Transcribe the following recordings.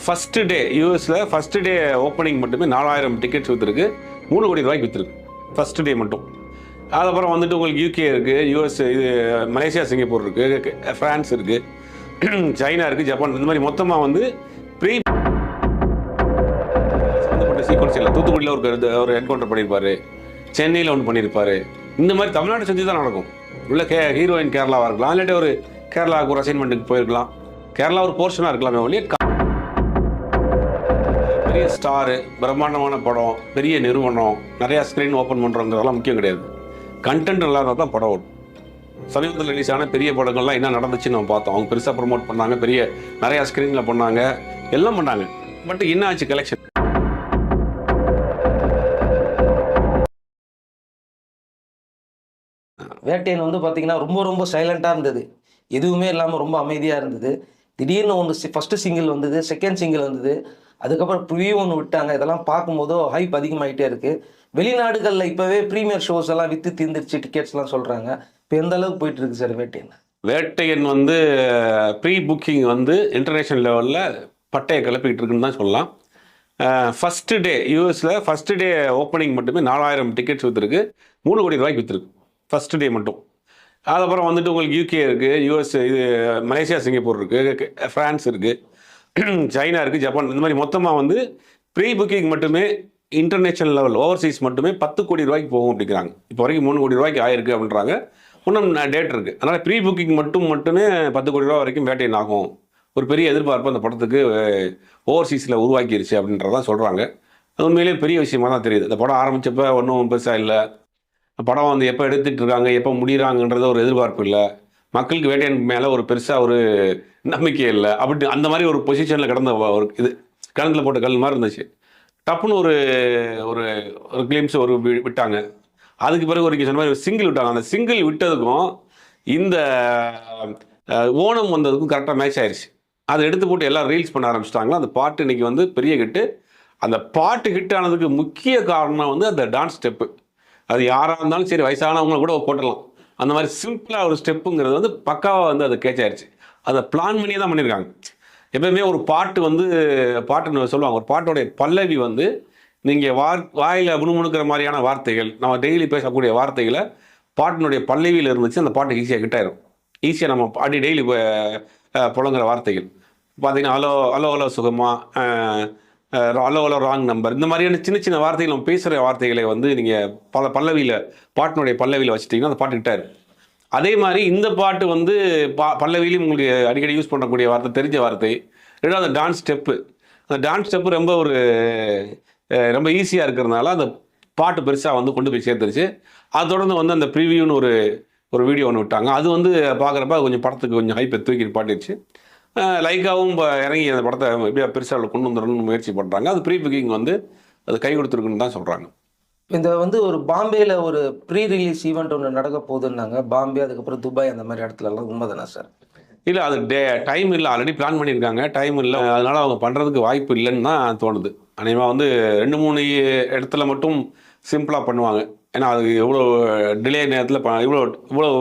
First day யூஎஸில் first day opening மட்டுமே 4000 tickets விற்றுருக்கு. 3 கோடி ரூபாய்க்கு விற்றுருக்கு ஃபஸ்ட்டு டே மட்டும். அதுக்கப்புறம் வந்துட்டு உங்களுக்கு யூகே இருக்குது, யூஎஸ், இது மலேசியா, சிங்கப்பூர் இருக்குது, ஃப்ரான்ஸ் இருக்குது, சைனா இருக்குது, ஜப்பான், இந்த மாதிரி மொத்தமாக வந்து ப்ரீ சம்மந்தப்பட்ட சீக்வன்ஸ் இல்லை. தூத்துக்குடியில் ஒரு என்கவுண்டர் பண்ணியிருப்பார், சென்னையில் ஒன்று பண்ணியிருப்பார். இந்த மாதிரி தமிழ்நாட்டை சுற்றி தான் நடக்கும். உள்ள ஹீரோயின் கேரளாவாக இருக்கலாம், இல்லாட்டி ஒரு கேரளாவுக்கு ஒரு அசைன்மெண்ட்டுக்கு போயிருக்கலாம். கேரளா ஒரு போர்ஷனாக இருக்கலாமே ஒழிய பெரிய ஸ்டாரு, பிரம்மாண்டமான படம், பெரிய நிறுவனம், நிறையா ஸ்க்ரீன் ஓப்பன் பண்ணுறோங்கிறதெல்லாம் முக்கியம் கிடையாது. கண்டென்ட் நல்லா இருந்தால் தான் படம் ஓடும். சமீபத்தில் ரிலீஸ் ஆன பெரிய படங்கள்லாம் என்ன நடந்துச்சுன்னு நம்ம பார்த்தோம். அவங்க பெருசாக ப்ரொமோட் பண்ணாங்க, நிறையா ஸ்க்ரீனில் பண்ணாங்க, எல்லாம் பண்ணாங்க. பட் என்ன ஆச்சு கலெக்ஷன்? வேட்டையன் வந்து பார்த்தீங்கன்னா ரொம்ப ரொம்ப சைலண்ட்டாக இருந்தது, எதுவுமே இல்லாமல் ரொம்ப அமைதியாக இருந்தது. திடீர்னு ஒன்று ஃபஸ்ட்டு சிங்கிள் வந்தது, செகண்ட் சிங்கிள் வந்தது, அதுக்கப்புறம் ப்ரிவியூ ஒன்று விட்டாங்க. இதெல்லாம் பார்க்கும்போது ஹைப் அதிகமாகிட்டே இருக்குது. வெளிநாடுகளில் இப்போவே ப்ரீமியர் ஷோஸ் எல்லாம் விற்று தீர்ந்துருச்சு, டிக்கெட்ஸ்லாம் சொல்கிறாங்க. இப்போ எந்த அளவுக்கு போயிட்டு இருக்கு சார் வேட்டையன்? வேட்டையன் வந்து ப்ரீ புக்கிங் வந்து இன்டர்நேஷ்னல் லெவலில் பட்டையை கிளப்பிக்கிட்டு இருக்குன்னு தான் சொல்லலாம். ஃபஸ்ட்டு டே யூஎஸில் ஃபஸ்ட்டு டே ஓப்பனிங் மட்டுமே 4000 டிக்கெட்ஸ் விற்றுருக்கு. 3 கோடி ரூபாய்க்கு விற்றுருக்கு ஃபஸ்ட்டு டே மட்டும். அதுக்கப்புறம் வந்துட்டு உங்களுக்கு யூகே இருக்குது, யூஎஸ், இது மலேசியா, சிங்கப்பூர் இருக்குது, ஃப்ரான்ஸ் இருக்குது, சைனா இருக்குது, ஜப்பான், இந்த மாதிரி மொத்தமாக வந்து ப்ரீ புக்கிங் மட்டுமே இன்டர்நேஷ்னல் லெவல் ஓவர்சீஸ் மட்டுமே 10 கோடி ரூபாய்க்கு போகும் அப்படிங்கிறாங்க. இப்போ வரைக்கும் 3 கோடி ரூபாய்க்கு ஆயிருக்கு அப்படின்றாங்க. இன்னும் டேட் இருக்குது. அதனால் ப்ரீ புக்கிங் மட்டுமே 10 கோடி ரூபா வரைக்கும் வேட்டையன் ஆகும். ஒரு பெரிய எதிர்பார்ப்பு அந்த படத்துக்கு ஓவர்சீஸில் உருவாக்கிருச்சு அப்படின்றதான் சொல்கிறாங்க. அது உண்மையிலேயே பெரிய விஷயமா தான் தெரியுது. இந்த படம் ஆரம்பித்தப்போ ஒன்றும் பெருசாக இல்லை. படம் வந்து எப்போ எடுத்துகிட்டு இருக்காங்க, எப்போ முடிகிறாங்கன்றது ஒரு எதிர்பார்ப்பு இல்லை. மக்களுக்கு வேட்டையன் மேலே ஒரு பெருசாக ஒரு நம்பிக்கை இல்லை. அப்படி அந்த மாதிரி ஒரு பொசிஷனில் கிடந்த ஒரு இது கிணத்துல போட்ட கல் மாதிரி இருந்துச்சு. டப்புன்னு ஒரு ஒரு ஒரு கிளிம்ஸ் விட்டாங்க. அதுக்கு பிறகு ஒரு சொன்ன மாதிரி ஒரு சிங்கிள் விட்டாங்க. அந்த சிங்கிள் விட்டதுக்கும் இந்த ஓணம் வந்ததுக்கும் கரெக்டாக மேட்ச் ஆயிடுச்சு. அதை எடுத்து போட்டு எல்லாம் ரீல்ஸ் பண்ண ஆரம்பிச்சிட்டாங்க. அந்த பாட்டு இன்னைக்கு வந்து பெரிய ஹிட்டு. அந்த பாட்டு ஹிட் ஆனதுக்கு முக்கிய காரணம் வந்து அந்த டான்ஸ் ஸ்டெப்பு. அது யாராக இருந்தாலும் சரி, வயசானவங்கள கூட போட்டலாம். அந்த மாதிரி சிம்பிளாக ஒரு ஸ்டெப்புங்கிறது வந்து பக்காவாக வந்து அது கேட்ச் ஆயிடுச்சு. அதை பிளான் பண்ணி தான் பண்ணியிருக்காங்க. எப்பவுமே ஒரு பாட்டுன்னு சொல்லுவாங்க, ஒரு பாட்டோடைய பல்லவி வந்து நீங்கள் வாயில் முணுமுணுக்கிற மாதிரியான வார்த்தைகள், நம்ம டெய்லி பேசக்கூடிய வார்த்தைகளை பாட்டினுடைய பல்லவியில் இருந்துச்சு, அந்த பாட்டு ஈஸியாக ஹிட் ஆயிரும். ஈஸியாக நம்ம பாடி டெய்லி புழங்குற வார்த்தைகள் பார்த்தீங்கன்னா, ஹலோ ஹலோ ஹலோ சுகமா, ஹலோ ஹலோ ராங் நம்பர், இந்த மாதிரியான சின்ன சின்ன வார்த்தைகள், நம்ம பேசுகிற வார்த்தைகளை வந்து நீங்கள் பாட்டினுடைய பல்லவியில் வச்சுட்டிங்கன்னா அந்த பாட்டு ஹிட் ஆயிரும். அதே மாதிரி இந்த பாட்டு வந்து பல்லவிலையும் உங்களுக்கு அடிக்கடி யூஸ் பண்ணக்கூடிய வார்த்தை, தெரிஞ்ச வார்த்தை. ரெண்டாவது அந்த டான்ஸ் ஸ்டெப்பு. அந்த டான்ஸ் ஸ்டெப்பு ரொம்ப ஈஸியாக இருக்கிறதுனால அந்த பாட்டு பெருசாக வந்து கொண்டு போய் சேர்த்துருச்சு. அது தொடர்ந்து வந்து அந்த ப்ரிவியூன்னு ஒரு வீடியோ ஒன்று விட்டாங்க. அது வந்து பார்க்குறப்ப கொஞ்சம் படத்துக்கு கொஞ்சம் ஹைப்பை தூக்கி பாட்டிடுச்சு. லைக்காகவும் இறங்கி அந்த படத்தை எப்படியா பெருசாக கொண்டு வந்துடணும்னு முயற்சி பண்ணுறாங்க. அது ப்ரீ புக்கிங் வந்து அது கை கொடுத்துருக்குன்னு தான் சொல்கிறாங்க. இந்த வந்து ஒரு பாம்பேயில் ஒரு ப்ரீ ரிலீஸ் ஈவெண்ட் ஒன்று நடக்க போகுதுன்னாங்க. பாம்பே, அதுக்கப்புறம் துபாய், அந்த மாதிரி இடத்துலலாம் உண்மைதானே சார்? இல்லை, அது டைம் இல்லை. ஆல்ரெடி பிளான் பண்ணியிருக்காங்க, டைம் இல்லை. அதனால் அவங்க பண்ணுறதுக்கு வாய்ப்பு இல்லைன்னு தான் தோணுது. அநேகமாக வந்து 2-3 இடத்துல மட்டும் சிம்பிளாக பண்ணுவாங்க. ஏன்னா அது எவ்வளோ டிலே நேரத்தில் இவ்வளோ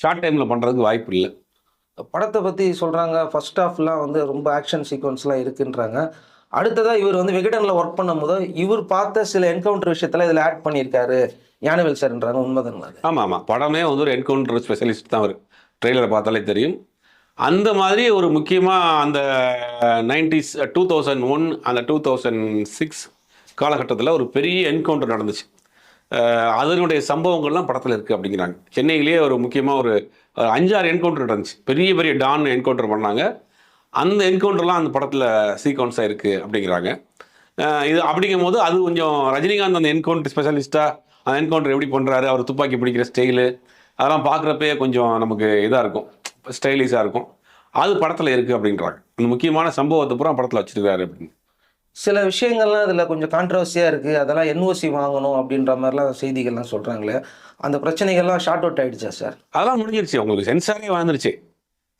ஷார்ட் டைமில் பண்ணுறதுக்கு வாய்ப்பு இல்லை. படத்தை பற்றி சொல்கிறாங்க, ஃபர்ஸ்ட் ஹாஃப்லாம் வந்து ரொம்ப ஆக்ஷன் சீக்வன்ஸ்லாம் இருக்குன்றாங்க. அடுத்ததாக இவர் வந்து விகடனில் ஒர்க் பண்ணும்போது இவர் பார்த்த சில என்கவுண்டர் விஷயத்தில் இதில் ஆட் பண்ணியிருக்காரு ஞானவேல் சார்ன்றாங்க. உண்மைதானே? ஆமாம். படமே வந்து ஒரு என்கவுண்டர் ஸ்பெஷலிஸ்ட் தான். அவர் ட்ரெய்லரை பார்த்தாலே தெரியும். அந்த மாதிரி ஒரு முக்கியமாக அந்த 90s 2001 அந்த 2006 காலகட்டத்தில் ஒரு பெரிய என்கவுண்டர் நடந்துச்சு. அதனுடைய சம்பவங்கள்லாம் படத்தில் இருக்குது அப்படிங்கிறாங்க. சென்னையிலேயே ஒரு முக்கியமாக ஒரு 5-6 என்கவுண்டர் நடந்துச்சு. பெரிய பெரிய டான் என்கவுண்டர் பண்ணாங்க. அந்த என்கவுண்டர்லாம் அந்த படத்தில் சீக்வன்ஸாக இருக்குது அப்படிங்கிறாங்க. இது அப்படிங்கும் போது அது கொஞ்சம் ரஜினிகாந்த் அந்த என்கவுண்டர் ஸ்பெஷலிஸ்ட்டாக அந்த என்கவுண்டர் எப்படி பண்ணுறாரு, அவர் துப்பாக்கி பிடிக்கிற ஸ்டைலு, அதெல்லாம் பார்க்குறப்பே கொஞ்சம் நமக்கு இதாக இருக்கும், ஸ்டைலிஷாக இருக்கும். அது படத்தில் இருக்குது அப்படின்றாங்க. அந்த முக்கியமான சம்பவத்தை பூரா படத்தில் வச்சுருக்காரு அப்படின்னு. சில விஷயங்கள்லாம் இதில் கொஞ்சம் கான்ட்ரவர்சியாக இருக்குது, அதெல்லாம் என்ஓசி வாங்கணும் அப்படின்ற மாதிரிலாம் செய்திகள்லாம் சொல்கிறாங்களே, அந்த பிரச்சனைகள்லாம் ஷார்ட் அவுட் ஆகிடுச்சா சார்? அதெல்லாம் முடிஞ்சிருச்சு. உங்களுக்கு சென்சாரே வாழ்ந்துருச்சு,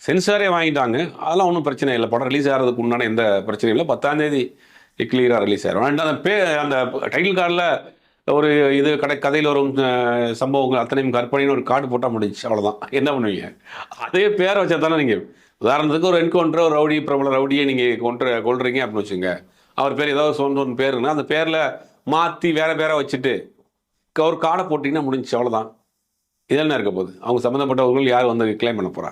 சென்சாரே வாங்கிட்டாங்க. அதெல்லாம் ஒன்றும் பிரச்சனை இல்லை. படம் ரிலீஸ் ஆகிறதுக்கு முன்னாடி எந்த பிரச்சனையும் இல்லை. 10ஆம் தேதி கிளியராக ரிலீஸ் ஆகிடும். அந்த டைட்டில் கார்டில் ஒரு இது கதையில் வரும் சம்பவங்கள் அத்தனையும் கற்பனைன்னு ஒரு கார்டு போட்டால் முடிஞ்சிச்சு, அவ்வளோதான். என்ன பண்ணுவீங்க? அதே பேரை வச்சா தானே நீங்கள் உதாரணத்துக்கு ஒரு என்கவுண்டர், ஒரு ரவுடி, பிரபல ரவுடியை நீங்கள் கொள்றீங்க அப்படின்னு வச்சுங்க. அவர் பேர் ஏதாவது சொந்த பேருன்னா அந்த பேரில் மாற்றி வேற வேற வச்சுட்டு ஒரு கார்டை போட்டிங்கன்னா முடிஞ்சுச்சு, அவ்வளோதான். இதெல்லாம் இருக்க போகுது. அவங்க சம்மந்தப்பட்டவர்கள் யார் வந்து கிளைம் பண்ண போகிறா?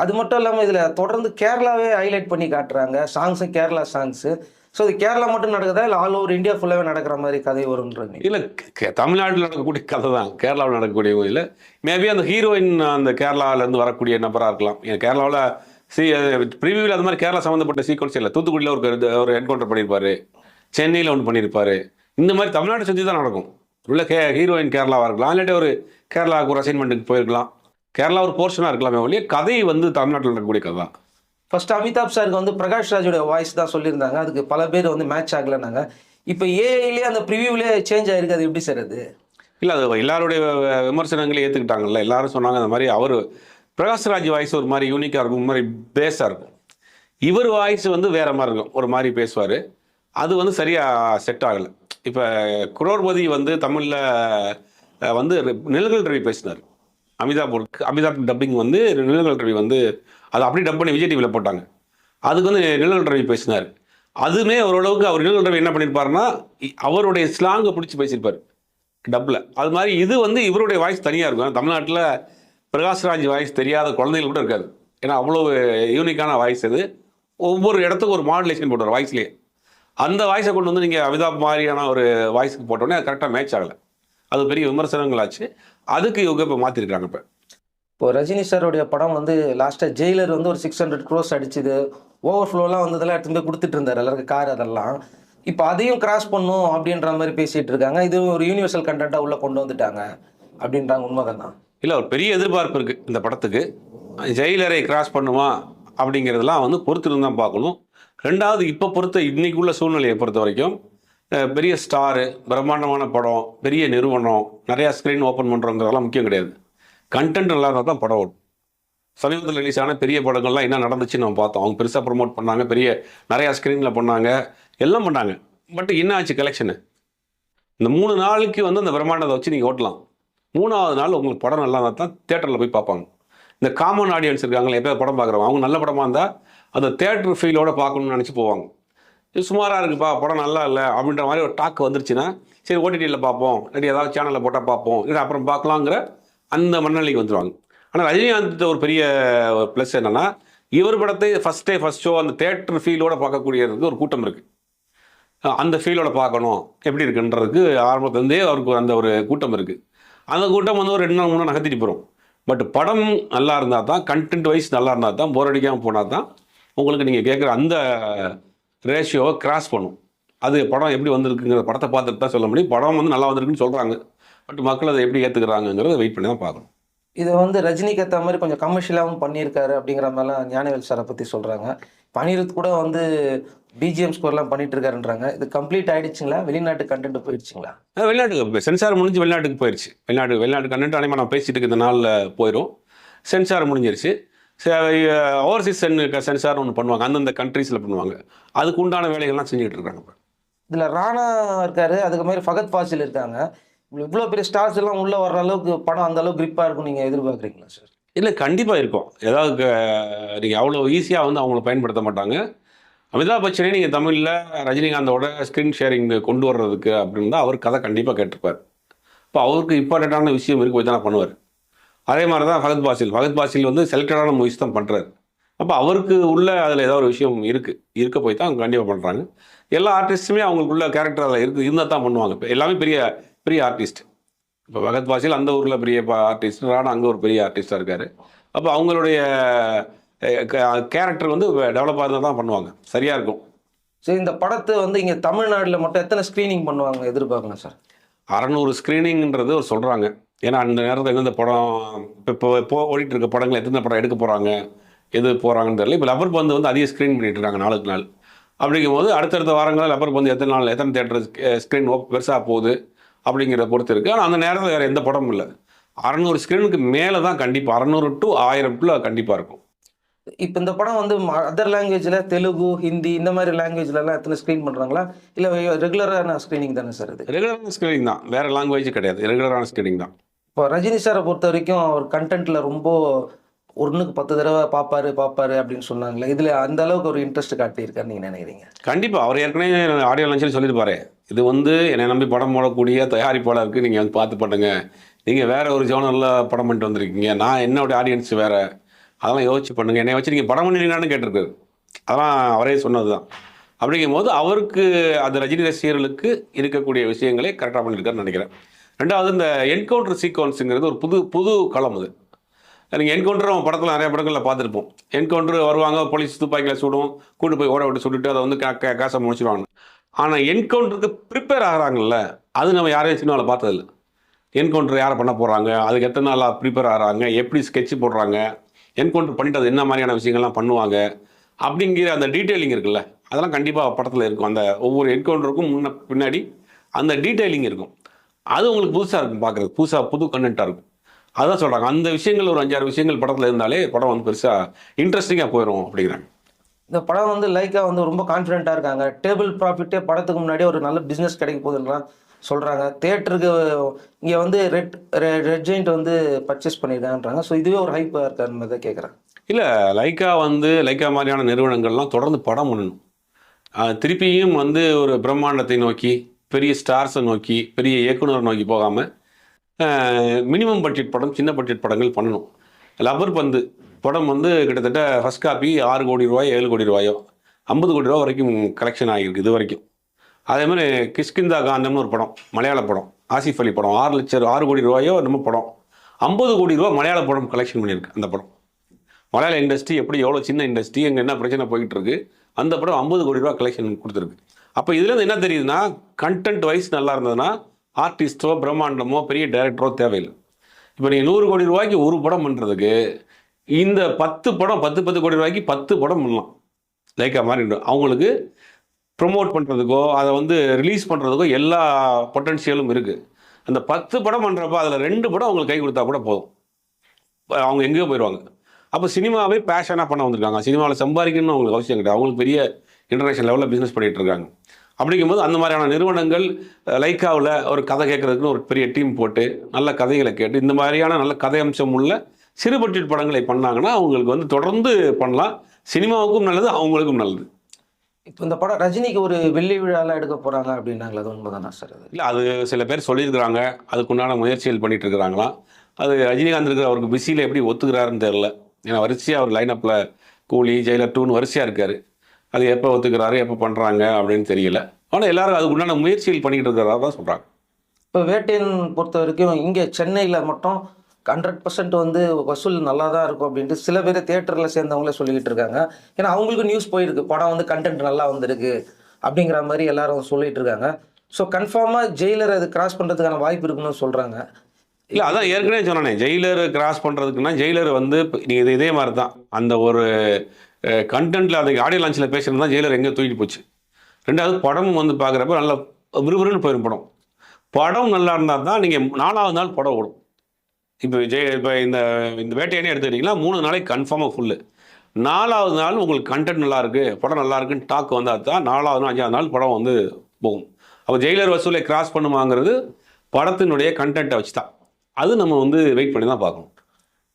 அது மட்டும் இல்லாமல் இதில் தொடர்ந்து கேரளாவே ஹைலைட் பண்ணி காட்டுறாங்க. Songs Kerala songs. ஸோ இது கேரளா மட்டும் நடக்குதா இல்லை ஆல் ஓவர் இந்தியா ஃபுல்லாகவே நடக்கிற மாதிரி கதை வரும்ன்றது? இல்லை, தமிழ்நாட்டில் நடக்கக்கூடிய கதை தான் கேரளாவில் நடக்கக்கூடிய இல்லை. மேபி அந்த ஹீரோயின் அந்த கேரளாவிலேருந்து வரக்கூடிய நபராக இருக்கலாம். ஏன் கேரளாவில் ப்ரிவியூவில் அது மாதிரி கேரளா சம்மந்தப்பட்ட சீக்வன்ஸ் இல்லை. தூத்துக்குடியில் ஒரு என்கவுண்டர் பண்ணியிருப்பாரு, சென்னையில் ஒன்று பண்ணியிருப்பாரு. இந்த மாதிரி தமிழ்நாட்டை சுற்றி தான் நடக்கும். உள்ள ஹீரோயின் கேரளாவாக இருக்கலாம், இல்லாட்டி ஒரு கேரளாவுக்கு ஒரு அசைன்மெண்ட்டுக்கு போயிருக்கலாம். கேரளா ஒரு போர்ஷனாக இருக்கலாமே ஒழிய கதை வந்து தமிழ்நாட்டில் நடக்கக்கூடிய கதை தான். ஃபர்ஸ்ட் அமிதாப் சாருக்கு வந்து பிரகாஷ் ராஜோட வாய்ஸ் தான் சொல்லியிருந்தாங்க. அதுக்கு பல பேர் வந்து மேட்ச் ஆகலைன்னாங்க. இப்போ ஏஐலேயே அந்த ப்ரிவியூலேயே சேஞ்ச் ஆயிருக்கு. அது எப்படி சார் அது? இல்லை, அது எல்லாருடைய விமர்சனங்களையும் ஏற்றுக்கிட்டாங்கல்ல. எல்லாரும் சொன்னாங்க அந்த மாதிரி அவர் பிரகாஷ்ராஜ் வாய்ஸ் ஒரு மாதிரி யூனிக்காக இருக்கும், ஒரு மாதிரி பேஸாக இருக்கும். இவர் வாய்ஸ் வந்து வேற மாதிரி இருக்கும், ஒரு மாதிரி பேசுவார். அது வந்து சரியாக செட் ஆகலை. இப்போ குரோர்பதி வந்து தமிழில் வந்து நிழல்கள் ரவி பேசினார். அமிதாப் டப்பிங் வந்து நிழல்கள் ரவி வந்து அதை அப்படி டப் பண்ணி விஜய் டிவியில் போட்டாங்க. அதுக்கு வந்து நிழல்கள் ரவி பேசினார். அதுவுமே ஓரளவுக்கு அவர் நிழல்கள் ரவி என்ன பண்ணியிருப்பாருன்னா அவருடைய ஸ்லாங்கை பிடிச்சி பேசியிருப்பார் டப்பில். அது மாதிரி இது வந்து இவருடைய வாய்ஸ் தனியாக இருக்கும். தமிழ்நாட்டில் பிரகாஷ்ராஜ் வாய்ஸ் தெரியாத குழந்தைகள் கூட இருக்காது. ஏன்னா அவ்வளோ யூனிக்கான வாய்ஸ் இது. ஒவ்வொரு இடத்துக்கும் ஒரு மாடுலேஷன் போட்டுவார் வாய்ஸ்லேயே. அந்த வாய்ஸை கொண்டு வந்து நீங்கள் அமிதாப் மாதிரியான ஒரு வாய்ஸுக்கு போட்டோன்னே அது கரெக்டாக மேட்ச் ஆகலை. அது பெரிய விமர்சனங்களாச்சு. அதுக்கு இவங்க இப்போ மாற்றிருக்காங்க. இப்போ ரஜினி சாருடைய படம் வந்து லாஸ்ட்டாக ஜெயிலர் வந்து ஒரு 600 crores அடிச்சுது. ஓவர்ஃப்ளோலாம் வந்ததெல்லாம் எடுத்து போய் கொடுத்துட்டு இருந்தார் எல்லாருக்கும் கார் அதெல்லாம். இப்போ அதையும் கிராஸ் பண்ணும் அப்படின்ற மாதிரி பேசிகிட்டு இருக்காங்க. இது ஒரு யூனிவர்சல் கண்டென்ட்டாக உள்ளே கொண்டு வந்துட்டாங்க அப்படின்றாங்க. உண்மைதான் தான். இல்லை, ஒரு பெரிய எதிர்பார்ப்பு இருக்குது இந்த படத்துக்கு. ஜெயிலரை கிராஸ் பண்ணுமா அப்படிங்கிறதெல்லாம் வந்து பொறுத்திருந்து தான் பார்க்கணும். ரெண்டாவது, இப்போ இன்னைக்குள்ள சூழ்நிலையை பொறுத்த வரைக்கும் பெரிய ஸ்டாரு, பிரம்மாண்டமான படம், பெரிய நிறுவனம், நிறையா ஸ்க்ரீன் ஓப்பன் பண்ணுறோங்கிறதெல்லாம் முக்கியம் கிடையாது. கண்டென்ட் நல்லா இருந்தால் தான் படம் ஓடும். சமீபத்தில் ரிலீஸ் ஆன பெரிய படங்கள்லாம் என்ன நடந்துச்சுன்னு நம்ம பார்த்தோம். அவங்க பெருசாக ப்ரொமோட் பண்ணாங்க, நிறையா ஸ்க்ரீனில் பண்ணாங்க, எல்லாம் பண்ணாங்க. பட் என்ன ஆச்சு கலெக்ஷனு? இந்த 3 நாளைக்கு வந்து அந்த பிரம்மாண்டத்தை வச்சு நீங்கள் ஓட்டலாம். 3வது நாள் உங்களுக்கு படம் நல்லா இருந்தால் தான் தேட்டரில் போய் பார்ப்பாங்க. இந்த காமன் ஆடியன்ஸ் இருக்காங்களே, எப்போ படம் பார்க்குறவங்க, அவங்க நல்ல படமாக இருந்தால் அந்த தேட்டர் ஃபீலோடு பார்க்கணும்னு நினச்சி போவாங்க. இது சுமாராக இருக்குப்பா, படம் நல்லா இல்லை அப்படின்ற மாதிரி ஒரு டாக் வந்துருச்சுன்னா, சரி ஓடிடியில் பார்ப்போம், இல்லாட்டி ஏதாவது சேனலில் போட்டால் பார்ப்போம், இல்லை அப்புறம் பார்க்கலாங்கிற அந்த மனநிலைக்கு வந்துடுவாங்க. ஆனால் ரஜினிகாந்த் ஒரு பெரிய ப்ளஸ் என்னென்னா, இவர் படத்தை ஃபஸ்ட் ஷோ அந்த தேட்டர் ஃபீலோடு பார்க்கக்கூடியதுக்கு ஒரு கூட்டம் இருக்குது. அந்த ஃபீலோட பார்க்கணும் எப்படி இருக்குன்றதுக்கு ஆரம்பத்துலேருந்தே அவருக்கு அந்த ஒரு கூட்டம் இருக்குது. அந்த கூட்டம் வந்து ஒரு 2 நாள் 3 நாள் நகர்த்திட்டு போகிறோம். பட் படம் நல்லா இருந்தால் தான், கண்டென்ட் வைஸ் நல்லா இருந்தால் தான், போர் அடிக்காமல் போனால் தான் உங்களுக்கு நீங்கள் கேட்குற அந்த ரேஷியோவை கிராஸ் பண்ணும். அது படம் எப்படி வந்திருக்குங்கிற படத்தை பார்த்துட்டு தான் சொல்ல முடியும். படம் வந்து நல்லா வந்திருக்குன்னு சொல்கிறாங்க, பட் மக்கள் அதை எப்படி ஏற்றுக்கிறாங்கிறத வெயிட் பண்ணி தான் பார்க்கணும். இதை வந்து ரஜினிக்கு ஏற்ற மாதிரி கொஞ்சம் கமர்ஷியலாகவும் பண்ணியிருக்காரு அப்படிங்கிற மாதிரிலாம் ஞானவேல் சாரை பற்றி சொல்கிறாங்க. பனிருத் கூட வந்து பிஜிஎம் ஸ்கோர்லாம் பண்ணிட்டு இருக்காருன்றாங்க. இது கம்ப்ளீட் ஆகிடுச்சுங்களா? வெளிநாட்டு கண்டென்ட் போயிடுச்சுங்களா? வெளிநாட்டுக்கு சென்சார் முடிஞ்சு வெளிநாட்டுக்கு போயிடுச்சு. வெளிநாட்டு கண்டென்ட் அனைமா நான் பேசிட்டு இருக்க இந்த நாளில் போயிடும். சென்சார் முடிஞ்சிருச்சு. ஓவர்சீஸ் சென்சார் ஒன்று பண்ணுவாங்க, அந்தந்த கண்ட்ரீஸில் பண்ணுவாங்க. அதுக்கு உண்டான வேலைகள்லாம் செஞ்சுட்டு இருக்காங்க. இப்போ இதில் ராணா இருக்காரு, அதுக்கு மாதிரி ஃபகத் ஃபாசில் இருக்காங்க. இவ்வளோ பெரிய ஸ்டார்ஸ் எல்லாம் உள்ளே வர்ற அளவுக்கு படம் அந்த அளவுக்கு கிரிப்பாக இருக்கும் நீங்கள் எதிர்பார்க்குறீங்களா சார்? இல்லை, கண்டிப்பாக இருக்கும். ஏதாவது நீங்கள் அவ்வளோ ஈஸியாக வந்து அவங்கள பயன்படுத்த மாட்டாங்க. அமிதாப் பச்சனே நீங்கள் தமிழில் ரஜினிகாந்தோட ஸ்க்ரீன் ஷேரிங் கொண்டு வர்றதுக்கு அப்படின்னு தான் அவர் கதை கண்டிப்பாக கேட்டிருப்பார். இப்போ அவருக்கு இம்பார்ட்டண்ட்டான விஷயம் இருக்கு, போய் தான் பண்ணுவார். அதே மாதிரி தான் ஃபகத் பாசில் வந்து செலக்டடான மூவிஸ் தான் பண்ணுறாரு. அப்போ அவருக்கு உள்ள அதில் ஏதாவது ஒரு விஷயம் இருக்க போய் தான் அவங்க கண்டிப்பாக பண்ணுறாங்க. எல்லா ஆர்டிஸ்ட்டுமே அவங்களுக்குள்ள கேரக்டர் அதில் இருந்தால் தான் பண்ணுவாங்க. இப்போ எல்லாமே பெரிய பெரிய ஆர்டிஸ்ட். இப்போ ஃபகத் பாசில் அந்த ஊரில் பெரிய ஆர்டிஸ்ட், ராணா அங்கே ஒரு பெரிய ஆர்டிஸ்டாக இருக்கார். அப்போ அவங்களுடைய கேரக்டர் வந்து டெவலப் ஆகிறதா தான் பண்ணுவாங்க, சரியாக இருக்கும். சரி, இந்த படத்தை வந்து இங்கே தமிழ்நாட்டில் மட்டும் எத்தனை ஸ்க்ரீனிங் பண்ணுவாங்க எதிர்பார்க்கலாம் சார்? 600 ஸ்க்ரீனிங்கிறது ஒரு சொல்கிறாங்க. ஏன்னா அந்த நேரத்தில் எந்தெந்த படம் இப்போ ஓடிட்டு இருக்க படங்கள் எத்தனை படம் எடுக்க போகிறாங்க, எது போகிறாங்கன்னு தெரியல. இப்போ லப்பர் பந்து வந்து அதிக ஸ்க்ரீன் பண்ணிட்டு இருக்காங்க நாளுக்கு நாள். அப்படிங்கும் போது அடுத்தடுத்த வாரங்களில் லப்பர் பந்து எத்தனை தேட்டர் ஸ்க்ரீன் பெருசாக போகுது அப்படிங்கிறத பொறுத்து இருக்குது. ஆனால் அந்த நேரத்தில் வேறு எந்த படமும் இல்லை. 600 ஸ்க்ரீனுக்கு மேலே தான் கண்டிப்பாக, 600 to 1000 கண்டிப்பாக இருக்கும். இப்போ இந்த படம் வந்து அதர் லாங்குவேஜில் தெலுங்கு, ஹிந்தி இந்த மாதிரி லாங்குவேஜ்லலாம் எத்தனை ஸ்க்ரீன் பண்ணுறாங்களா, இல்லை ரெகுலரான ஸ்க்ரீனிங் தானே சார்? இது ரெகுலரான ஸ்க்ரீனிங் தான், வேறு லாங்குவேஜ் கிடையாது, ரெகுலரான ஸ்க்ரீனிங் தான். இப்போ ரஜினி சாரை பொறுத்த வரைக்கும் அவர் கண்டென்ட்டில் ரொம்ப ஒன்றுக்கு 10 தடவை பார்ப்பாரு அப்படின்னு சொன்னாங்களே, இதில் அந்த அளவுக்கு ஒரு இன்ட்ரெஸ்ட் காட்டியிருக்காருன்னு நீங்கள் நினைக்கிறீங்க? கண்டிப்பாக அவர் ஏற்கனவே ஆடியோ லான்ச்சில் சொல்லியிருப்பாரு, இது வந்து என்னை நம்பி படம் போடக்கூடிய தயாரிப்பாளருக்கு நீங்கள் வந்து பார்த்து பண்ணுங்க, நீங்கள் வேற ஒரு ஜோனரில் படம் பண்ணிட்டு வந்திருக்கீங்க, நான் என்னோட ஆடியன்ஸ் வேற, அதெல்லாம் யோசிச்சு பண்ணுங்க, என்னை வச்சு நீங்கள் படம் பண்ணிருக்கான்னு கேட்டிருக்காரு. அதெல்லாம் அவரே சொன்னது தான். அப்படிங்கும் போது அவருக்கு அந்த ரஜினி ரசிகர்களுக்கு இருக்கக்கூடிய விஷயங்களே கரெக்டாக பண்ணியிருக்காருன்னு நினைக்கிறேன். ரெண்டாவது இந்த என்கவுண்டர் சீக்வன்ஸுங்கிறது ஒரு புது களம் அது. நீங்கள் என்கவுண்டர் நம்ம படத்தில் நிறைய படங்களில் பார்த்துருப்போம். என்கவுண்டர் வருவாங்க, போலீஸ் துப்பாக்கியில் சுடும், கூட்டு போய் ஓட விட்டு சுட்டுட்டு அதை வந்து காசை முடிச்சிடுவாங்க. ஆனால் என்கவுண்டருக்கு ப்ரிப்பேர் ஆகிறாங்கல்ல, அது நம்ம யாரையும் சினிமாவில் பார்த்ததில்ல. என்கவுண்டர் யாரை பண்ண போகிறாங்க, அதுக்கு எத்தனை நாளாக ப்ரிப்பேர் ஆகிறாங்க, எப்படி ஸ்கெட்ச் போடுறாங்க, என்கவுண்டர் பண்ணிட்டு அது என்ன மாதிரியான விஷயங்கள்லாம் பண்ணுவாங்க அப்படிங்கிற அந்த டீட்டெயிலிங் இருக்குல்ல, அதெல்லாம் கண்டிப்பாக படத்தில் இருக்கும். அந்த ஒவ்வொரு என்கவுண்டருக்கும் பின்னாடி அந்த டீட்டெயிலிங் இருக்கும். அது உங்களுக்கு புதுசாக இருக்கும், பார்க்குறது புது கண்டென்ட்டாக இருக்கும். அதான் சொல்கிறாங்க, அந்த விஷயங்கள் ஒரு 5-6 விஷயங்கள் படத்தில் இருந்தாலே படம் வந்து பெருசாக இன்ட்ரெஸ்டிங்காக போயிடும் அப்படிங்கிறாங்க. இந்த படம் வந்து லைக்கா வந்து ரொம்ப கான்ஃபிடென்ட்டாக இருக்காங்க. டேபிள் ப்ராஃபிட்டே படத்துக்கு முன்னாடியே ஒரு நல்ல பிஸ்னஸ் கிடைக்க போகுதுலாம் சொல்கிறாங்க. தேட்டருக்கு இங்கே வந்து ரெட் ஜெயிண்ட் வந்து பர்ச்சேஸ் பண்ணியிருக்காங்கன்றாங்க. ஸோ இதுவே ஒரு ஹைப்பாக இருக்கான்னு தான் கேட்குறேன். இல்லை, லைக்கா மாதிரியான நிறுவனங்கள்லாம் தொடர்ந்து படம் பண்ணணும். திருப்பியும் வந்து ஒரு பிரம்மாண்டத்தை நோக்கி, பெரிய ஸ்டார்ஸை நோக்கி, பெரிய இயக்குனர் நோக்கி போகாமல் மினிமம் பட்ஜெட் படம், சின்ன பட்ஜெட் படங்கள் பண்ணணும். லப்பர் பந்து படம் வந்து கிட்டத்தட்ட ஃபஸ்ட் காப்பி 6 கோடி ரூபாய் 7 கோடி ரூபாயோ 50 கோடி ரூபா வரைக்கும் கலெக்ஷன் ஆகியிருக்கு இது வரைக்கும். அதே மாதிரி கிஷ்கிந்தா காண்டம்னு ஒரு படம், மலையாள படம், ஆசிஃப் அலி படம், 6 கோடி ரூபாயோ நம்ம படம் 50 கோடி ரூபா மலையாள படம் கலெக்ஷன் பண்ணியிருக்கு. அந்த படம் மலையாள இண்டஸ்ட்ரி எவ்வளோ சின்ன இண்டஸ்ட்ரி, எங்கே என்ன பிரச்சனை போயிட்டு இருக்கு, அந்த படம் 50 கோடி ரூபா கலெக்ஷன் கொடுத்துருக்கு. அப்போ இதுலேருந்து என்ன தெரியுதுன்னா, கண்டென்ட் வைஸ் நல்லா இருந்ததுன்னா ஆர்டிஸ்ட்டோ பிரம்மாண்டமோ பெரிய டைரக்டரோ தேவையில்லை. இப்போ நீங்கள் 100 கோடி ரூபாய்க்கு ஒரு படம் பண்ணுறதுக்கு இந்த 10 படம் 10 கோடி ரூபாய்க்கு 10 படம் பண்ணலாம். லைக்கா மாதிரி அவங்களுக்கு ப்ரொமோட் பண்ணுறதுக்கோ அதை வந்து ரிலீஸ் பண்ணுறதுக்கோ எல்லா பொட்டன்ஷியலும் இருக்குது. அந்த 10 படம் பண்ணுறப்ப அதில் 2 படம் அவங்களுக்கு கை கொடுத்தா கூட போதும், அவங்க எங்கேயோ போயிடுவாங்க. அப்போ சினிமாவே பேஷனாக பண்ண வந்திருக்காங்க. சினிமாவில் சம்பாதிக்கணும்னு அவங்களுக்கு அவசியம் கிடையாது, அவங்களுக்கு பெரிய இன்டர்நேஷனல் லெவலில் பிஸ்னஸ் பண்ணிகிட்டு இருக்காங்க. அப்படிங்கும்போது அந்த மாதிரியான நிறுவனங்கள் லைக்காவில் ஒரு கதை கேட்குறதுக்குன்னு ஒரு பெரிய டீம் போட்டு நல்ல கதைகளை கேட்டு இந்த மாதிரியான நல்ல கதை அம்சம் உள்ள சிறு பட்ஜெட் படங்களை பண்ணாங்கன்னா அவங்களுக்கு வந்து தொடர்ந்து பண்ணலாம். சினிமாவுக்கும் நல்லது, அவங்களுக்கும் நல்லது. இப்போ இந்த படம் ரஜினிக்கு ஒரு வெள்ளி விழாலாம் எடுக்க போகிறாங்க அப்படின்னாங்களா, அது உண்மைதானா சார்? அது இல்லை, அது சில பேர் சொல்லியிருக்கிறாங்க, அதுக்குண்டான முயற்சிகள் பண்ணிட்டு இருக்கிறாங்களாம். அது ரஜினிகாந்த் இருக்கிற அவருக்கு பிஸியில் எப்படி ஒத்துக்கிறாருன்னு தெரில. ஏன்னா வரிசையாக அவர் லைனப்பில் கூலி, ஜெயிலர் 2ன்னு வரிசையாக இருக்கார். அது எப்போ ஒத்துக்கிறாரு, எப்போ பண்ணுறாங்க அப்படின்னு தெரியல. ஆனால் எல்லாரும் அதுக்கு உண்டான முயற்சிகள் பண்ணிக்கிட்டு இருக்கிறதா தான் சொல்கிறாங்க. இப்போ வேட்டையன் பொறுத்த வரைக்கும் இங்கே சென்னையில் மட்டும் 100% வந்து வசூல் நல்லா தான் இருக்கும் அப்படின்ட்டு சில பேர் தியேட்டரில் சேர்ந்தவங்களே சொல்லிக்கிட்டு இருக்காங்க. ஏன்னா அவங்களுக்கு நியூஸ் போயிருக்கு, படம் வந்து கண்டென்ட் நல்லா வந்திருக்கு அப்படிங்கிற மாதிரி எல்லாரும் சொல்லிட்டு இருக்காங்க. ஸோ கன்ஃபார்மாக ஜெயிலர் அது கிராஸ் பண்ணுறதுக்கான வாய்ப்பு இருக்குன்னு சொல்கிறாங்க. இல்லை, அதான் ஏற்கனவே சொன்னானே, ஜெயிலர் கிராஸ் பண்ணுறதுக்குன்னா ஜெயிலர் வந்து நீங்கள் இதே மாதிரி தான் அந்த ஒரு கண்டென்ட்டில் அந்த ஆடியோ லான்ச்சில் பேசுகிறது தான் ஜெயிலர் எங்கே தூக்கிட்டு போச்சு. ரெண்டாவது படமும் வந்து பார்க்குறப்ப நல்லா விறுவிறுன்னு போயிடும். படம் நல்லா இருந்தால் தான் நீங்கள் 4வது நாள் படம் ஓடும். இப்போ இந்த வேட்டையனே எடுத்துக்கிட்டிங்கன்னா 3 நாளைக்கு கன்ஃபார்மாக ஃபுல்லு. 4வது நாள் உங்களுக்கு கண்டென்ட் நல்லா இருக்குது, படம் நல்லா இருக்குன்னு டாக் வந்தால் தான் 4வது நாள் 5வது நாள் படம் வந்து போகும். அப்போ ஜெயிலர் வசூலை கிராஸ் பண்ணுமாங்கிறது படத்தினுடைய கண்டென்ட்டை வச்சு தான். அது நம்ம வந்து வெயிட் பண்ணி தான் பார்க்கணும்.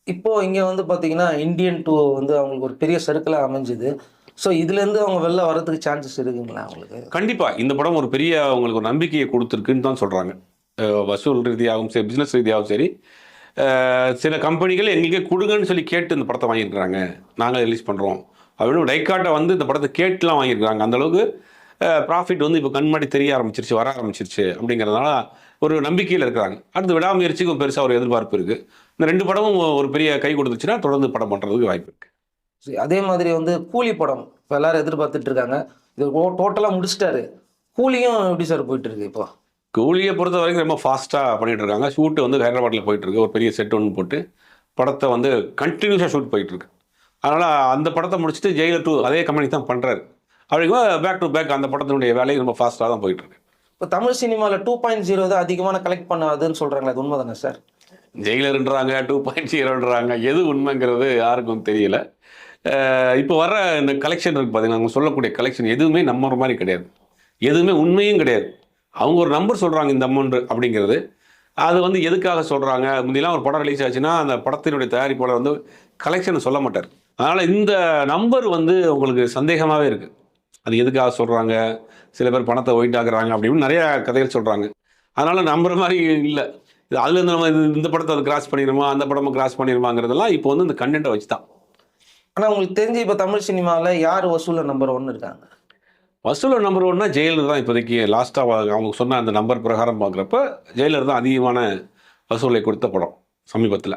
இப்போது இங்கே வந்து பார்த்தீங்கன்னா இந்தியன் 2 வந்து அவங்களுக்கு ஒரு பெரிய சர்க்கிளாக அமைஞ்சுது. ஸோ இதுலேருந்து அவங்க வெளில வரதுக்கு சான்சஸ் இருக்குங்களா அவங்களுக்கு? கண்டிப்பாக இந்த படம் ஒரு பெரிய அவங்களுக்கு ஒரு நம்பிக்கையை கொடுத்துருக்குன்னு தான் சொல்கிறாங்க. வசூல் ரீதியாகவும் சரி, பிஸ்னஸ் ரீதியாகவும் சரி, சில கம்பெனிகள் எங்களுக்கே கொடுங்கன்னு சொல்லி கேட்டு இந்த படத்தை வாங்கியிருக்கிறாங்க, நாங்கள் ரிலீஸ் பண்ணுறோம் அப்படின்னு டைக்காட்டை வந்து இந்த படத்தை கேட்டுலாம் வாங்கியிருக்கிறாங்க. அந்தளவுக்கு ப்ராஃபிட் வந்து இப்போ கண்மாடி தெரிய ஆரம்பிச்சிருச்சு, வர ஆரம்பிச்சிருச்சு. அப்படிங்கிறதுனால ஒரு நம்பிக்கையில் இருக்கிறாங்க. அடுத்து விடாமுயற்சிக்கும் பெருசாக ஒரு எதிர்பார்ப்பு இருக்குது. இந்த 2 படமும் ஒரு பெரிய கை கொடுத்துச்சுன்னா தொடர்ந்து படம் பண்ணுறதுக்கு வாய்ப்பு இருக்குது. அதே மாதிரி வந்து கூலி படம் இப்போ எல்லாரும் எதிர்பார்த்துட்டு இருக்காங்க. இது டோட்டலாக முடிச்சிட்டாரு. கூலியும் எப்படி சார் போயிட்டு இருக்கு? இப்போ கூலியை பொறுத்த வரைக்கும் ரொம்ப ஃபாஸ்ட்டாக பண்ணிகிட்டு இருக்காங்க. ஷூட்டு வந்து ஹைதராபாத்தில் போயிட்டுருக்கு. ஒரு பெரிய செட் ஒன்று போட்டு படத்தை வந்து கண்டினியூஸாக ஷூட் போயிட்டுருக்கு. அதனால் அந்த படத்தை முடிச்சுட்டு ஜெயிலர் 2 அதே கம்பெனி தான் பண்ணுறாரு. அப்படிங்கும்போது பேக் டு பேக் அந்த படத்தினுடைய வேலை ரொம்ப ஃபாஸ்ட்டாக தான் போயிட்டுருக்கு. இப்போ தமிழ் சினிமாவில் 2.0 தான் அதிகமான கலெக்ட் பண்ணாதுன்னு சொல்கிறாங்களே, அது உண்மை தானே சார்? ஜெயிலர்ன்றாங்க, 2.0ன்றாங்க, எது உண்மைங்கிறது யாருக்கும் தெரியல. இப்போ வர இந்த கலெக்ஷன் இருக்குது பார்த்தீங்கன்னா, அவங்க சொல்லக்கூடிய கலெக்ஷன் எதுவுமே நம்புற மாதிரி கிடையாது, எதுவுமே உண்மையும் கிடையாது. அவங்க ஒரு நம்பர் சொல்கிறாங்க இந்த அமௌண்ட் அப்படிங்கிறது. அது வந்து எதுக்காக சொல்கிறாங்க? முந்திலாம் ஒரு படம் ரிலீஸ் ஆச்சுன்னா அந்த படத்தினுடைய தயாரிப்பாளர் வந்து கலெக்ஷன் சொல்ல மாட்டார். அதனால் இந்த நம்பர் வந்து உங்களுக்கு சந்தேகமாகவே இருக்குது. அது எதுக்காக சொல்கிறாங்க, சில பேர் பணத்தை ஒயிட் ஆகுறாங்க அப்படின்னு நிறையா கதைகள் சொல்கிறாங்க. அதனால் நம்புற மாதிரி இல்லை. இது அதுலேருந்து நம்ம இந்த படத்தை அது கிராஸ் பண்ணிடுமா, அந்த படமும் கிராஸ் பண்ணிடுமாங்கிறதெல்லாம் இப்போ வந்து இந்த கண்டென்ட்டை வச்சு தான். ஆனால் உங்களுக்கு தெரிஞ்சு இப்போ தமிழ் சினிமாவில் யார் வசூலில் நம்பர் 1 இருக்காங்க? வசூலில் நம்பர் 1னா ஜெயிலர் தான். இப்போதைக்கு லாஸ்ட்டாக அவங்க சொன்ன அந்த நம்பர் பிரகாரம் பார்க்குறப்ப ஜெயிலர் தான் அதிகமான வசூலை கொடுத்த படம் சமீபத்தில்.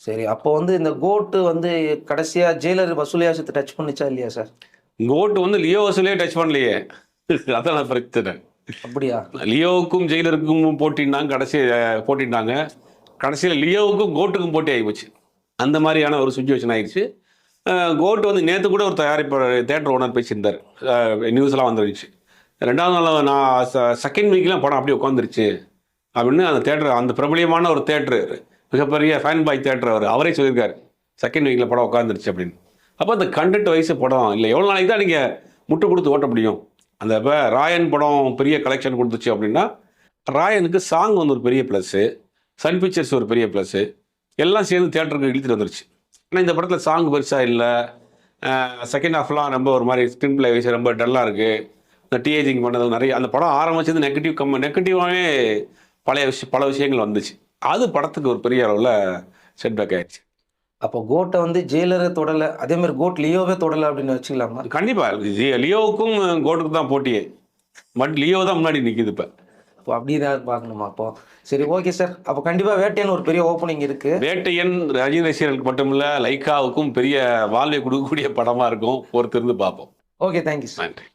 சரி, அப்போ வந்து இந்த கோட்டு வந்து கடைசியாக ஜெயிலர் வசூலியாசத்தை டச் பண்ணிச்சா இல்லையா சார்? கோட்டு வந்து லியோ வசூலே டச் பண்ணலையே, அதான் பிரச்சனை. அப்படியா? லியோவுக்கும் ஜெயிலருக்கும் போட்டிட்டாங்க. கடைசியில் லியோவுக்கும் கோட்டுக்கும் போட்டி ஆகிப்போச்சு. அந்த மாதிரியான ஒரு சுச்சுவேஷன் ஆகிடுச்சு. கோட் வந்து நேற்று கூட ஒரு தேட்டர் ஓனர் பேசியிருந்தார். நியூஸ்லாம் வந்துருச்சு. 2வது நாள் நான் செகண்ட் வீக்லாம் படம் அப்படியே உட்காந்துருச்சு அப்படின்னு அந்த தேட்டர், அந்த பிரபலியமான ஒரு தேட்டரு, மிகப்பெரிய ஃபேன் பாய் தேட்டர் அவரே சொல்லியிருக்காரு, செகண்ட் வீக்கில் படம் உட்காந்துருச்சு அப்படின்னு. அப்போ அந்த கண்டென்ட் வைஸ் படம் இல்லை, எவ்வளோ நாளைக்கு தான் நீங்கள் முட்டு கொடுத்து ஓட்ட முடியும்? அந்த இப்போ ராயன் படம் பெரிய கலெக்ஷன் கொடுத்துச்சு அப்படின்னா ராயனுக்கு சாங் வந்து ஒரு பெரிய ப்ளஸ்ஸு, சன் பிக்சர்ஸ் ஒரு பெரிய ப்ளஸ்ஸு, எல்லாம் சேர்ந்து தேட்டருக்கு இழுத்துட்டு வந்துருச்சு. ஆனால் இந்த படத்தில் சாங் பெருசாக இல்லை, செகண்ட் ஹாஃப்லாம் ரொம்ப ஒரு மாதிரி ஸ்க்ரீன் பிளே வைஸ் ரொம்ப டல்லாக இருக்குது. இந்த டிஏஜிங் பண்ணது நிறைய, அந்த படம் ஆரம்பிச்சது நெகட்டிவாகவே பல விஷயங்கள் வந்துச்சு. அது படத்துக்கு ஒரு பெரிய அளவில் செட்பேக் ஆயிடுச்சு. அப்போ கோட்டை வந்து ஜெயிலரை தொடலை, அதே மாதிரி கோட் லியோவே தொடலை அப்படின்னு வச்சுக்கலாமா? கண்டிப்பாக லியோவுக்கும் கோட்டுக்கு தான் போட்டியே, பட் லியோ தான் முன்னாடி நிற்கிது இப்போ. அப்போ அப்படி தான் பார்க்கணுமா? அப்போ சரி, ஓகே சார். அப்போ கண்டிப்பாக வேட்டையன் ஒரு பெரிய ஓப்பனிங் இருக்குது. வேட்டையன் ரஜினி ரசிகர்களுக்கு மட்டும் இல்லை, லைக்காவுக்கும் பெரிய வாழ்வை கொடுக்கக்கூடிய படமாக இருக்கும். பொறுத்திருந்து பார்ப்போம். Okay, thank you sir. நன்றி.